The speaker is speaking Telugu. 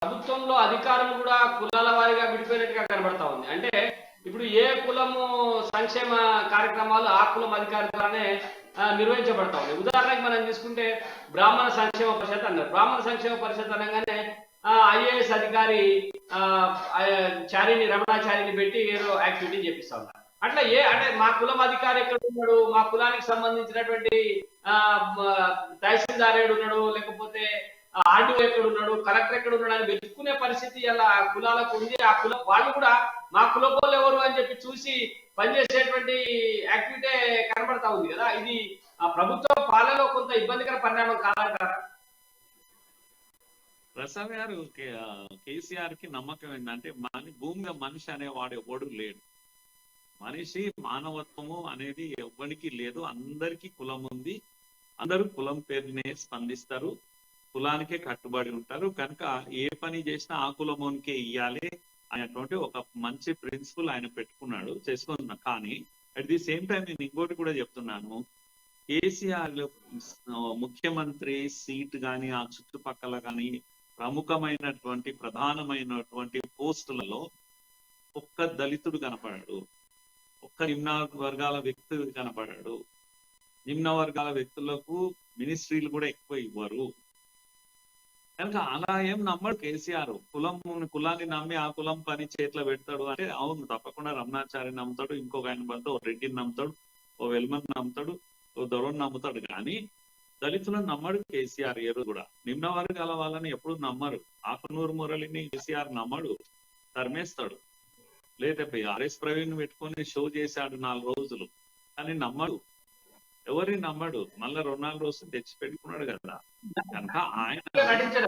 ప్రభుత్వంలో అధికారులు కూడా కులాల వారీగా విడిపోయినట్టుగా కనబడతా ఉంది. అంటే ఇప్పుడు ఏ కులము సంక్షేమ కార్యక్రమాలు ఆ కులం అధికారి ద్వారానే నిర్వహించబడతా ఉంది. ఉదాహరణకి మనం తీసుకుంటే బ్రాహ్మణ సంక్షేమ పరిషత్ అన్నారు. బ్రాహ్మణ సంక్షేమ పరిషత్ అనగానే ఐఏఎస్ అధికారి చారిని రమణాచారిని పెట్టి ఏదో యాక్టివిటీ చేపిస్తా ఉన్నారు. అట్లా అంటే మా కులం అధికారి ఎక్కడ ఉన్నాడు, మా కులానికి సంబంధించినటువంటి తహసీల్దార్ ఎక్కడ ఉన్నాడు, లేకపోతే ఆర్డీఓ ఎక్కడ ఉన్నాడు, కలెక్టర్ ఎక్కడ ఉన్నాడు అని వెతుక్కునే పరిస్థితి అలా కులాలకు ఉంది. ఆ కులం వాళ్ళు కూడా మా కులపోళ్ళు ఎవరు అని చెప్పి చూసి పనిచేసేటువంటి యాక్టివిటీ కనబడతా ఉంది కదా. ఇది ఆ ప్రభుత్వ పాలనలో కొంత ఇబ్బందికర పరిణామం కాదంటారా? ప్రసాద్ గారు కేసీఆర్ కి నమ్మకం ఏంటంటే భూమిగా మనిషి అనేవాడు ఎవడు లేడు. మనిషి మానవత్వము అనేది ఎవ్వరికి లేదు. అందరికీ కులం ఉంది. అందరూ కులం పేరునే స్పందిస్తారు, కులానికే కట్టుబడి ఉంటారు. కనుక ఏ పని చేసినా ఆ కులమునికే ఇయ్యాలి అనేటువంటి ఒక మంచి ప్రిన్సిపల్ ఆయన పెట్టుకున్నాడు, చేసుకున్నా. కానీ అట్ ది సేమ్ టైం నేను ఇంకోటి కూడా చెప్తున్నాను. కేసీఆర్ ముఖ్యమంత్రి సీట్ కానీ ఆ చుట్టుపక్కల కానీ ప్రముఖమైనటువంటి ప్రధానమైనటువంటి పోస్టులలో ఒక్క దళితుడు కనపడాడు, ఒక్క నిమ్న వర్గాల వ్యక్తి కనపడాడు. నిమ్న వర్గాల వ్యక్తులకు మినిస్ట్రీలు కూడా ఎక్కువ ఇవ్వరు. కనుక అలా ఏం నమ్మడు కేసీఆర్. కులాన్ని నమ్మి ఆ కులం పని చేతిలో పెడతాడు అంటే అవును, తప్పకుండా రమణాచారిని నమ్ముతాడు, ఇంకొక ఆయన పడితే ఓ రెడ్డిని నమ్ముతాడు, ఓ వెల్మన్ నమ్ముతాడు, ఓ దొరని నమ్ముతాడు. కానీ దళితులను నమ్మడు కేసీఆర్. ఏరు కూడా నిమ్న వర్గాల వాళ్ళని ఎప్పుడు నమ్మరు. ఆకునూరు మురళిని కేసీఆర్ నమ్మడు, తరిమేస్తాడు. లేకపోయి ఆర్ఎస్ ప్రవీణ్ పెట్టుకొని షో చేశాడు 4 రోజులు, కానీ నమ్మడు, ఎవరిని నమ్మడు. మళ్ళా 2-4 రోజులు తెచ్చి పెట్టుకున్నాడు కదా. కనుక ఆయన